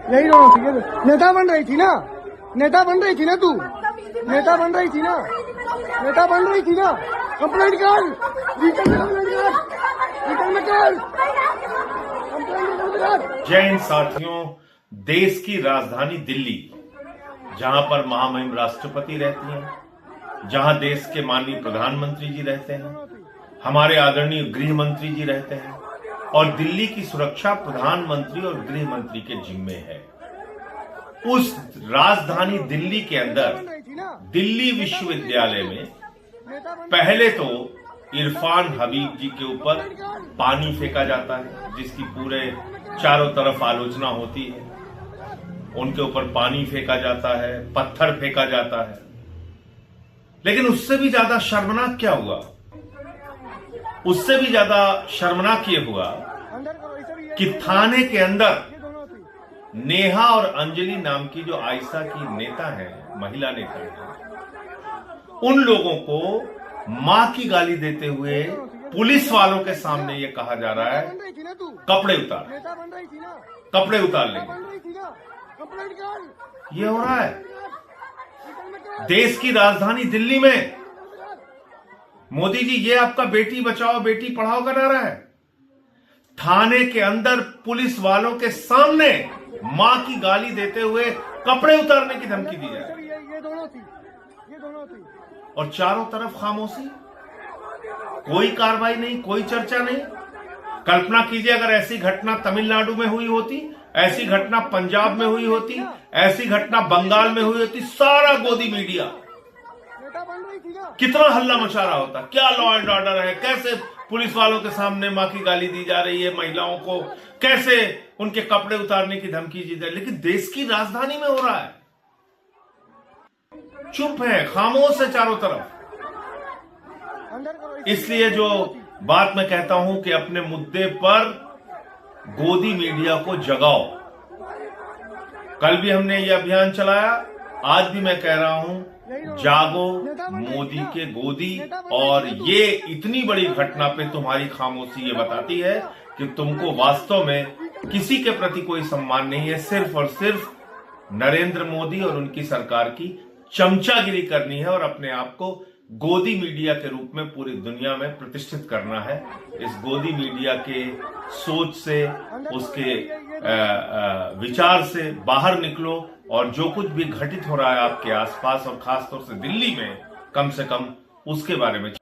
यही दोनों थी। नेता बन रही थी ना, नेता बन रही थी ना, तू नेता बन रही थी ना, नेता बन रही थी ना। कंप्लेंट कर, रिटर्न में कंप्लेंट कर, रिटर्न में कर, कंप्लेंट कर। जय हिंद साथियों, देश की राजधानी दिल्ली, जहां पर महामहिम राष्ट्रपति रहती हैं, जहां देश के माननीय प्रधानमंत्री जी रहते हैं, हमारे आदरणीय गृह मंत्री जी रहते हैं और दिल्ली की सुरक्षा प्रधानमंत्री और गृह मंत्री के जिम्मे है। उस राजधानी दिल्ली के अंदर दिल्ली विश्वविद्यालय में पहले तो इरफान हबीब जी के ऊपर पानी फेंका जाता है, जिसकी पूरे चारों तरफ आलोचना होती है। उनके ऊपर पानी फेंका जाता है, पत्थर फेंका जाता है। लेकिन उससे भी ज्यादा शर्मनाक क्या हुआ, उससे भी ज्यादा शर्मनाक ये हुआ कि थाने के अंदर नेहा और अंजलि नाम की जो आयशा की नेता है, महिला नेता है, उन लोगों को मां की गाली देते हुए पुलिस वालों के सामने ये कहा जा रहा है कपड़े उतार, कपड़े उतार लेंगे। ये हो रहा है देश की राजधानी दिल्ली में। मोदी जी, ये आपका बेटी बचाओ बेटी पढ़ाओ का नारा है। थाने के अंदर पुलिस वालों के सामने मां की गाली देते हुए कपड़े उतारने की धमकी दी जाए और चारों तरफ खामोशी, कोई कार्रवाई नहीं, कोई चर्चा नहीं। कल्पना कीजिए अगर ऐसी घटना तमिलनाडु में हुई होती, ऐसी घटना पंजाब में हुई होती, ऐसी घटना बंगाल में हुई होती, सारा गोदी मीडिया कितना हल्ला मचा रहा होता। क्या लॉ एंड ऑर्डर है, कैसे पुलिस वालों के सामने मां की गाली दी जा रही है, महिलाओं को कैसे उनके कपड़े उतारने की धमकी दी जा रही है। लेकिन देश की राजधानी में हो रहा है, चुप है, खामोश है चारों तरफ। इसलिए जो बात मैं कहता हूं कि अपने मुद्दे पर गोदी मीडिया को जगाओ। कल भी हमने ये अभियान चलाया, आज भी मैं कह रहा हूं, जागो मोदी के गोदी। और ये इतनी बड़ी घटना पे तुम्हारी खामोशी ये बताती है कि तुमको वास्तव में किसी के प्रति कोई सम्मान नहीं है, सिर्फ और सिर्फ नरेंद्र मोदी और उनकी सरकार की चमचागिरी करनी है और अपने आप को गोदी मीडिया के रूप में पूरी दुनिया में प्रतिष्ठित करना है। इस गोदी मीडिया के सोच से, उसके विचार से बाहर निकलो और जो कुछ भी घटित हो रहा है आपके आसपास और खासतौर से दिल्ली में, कम से कम उसके बारे में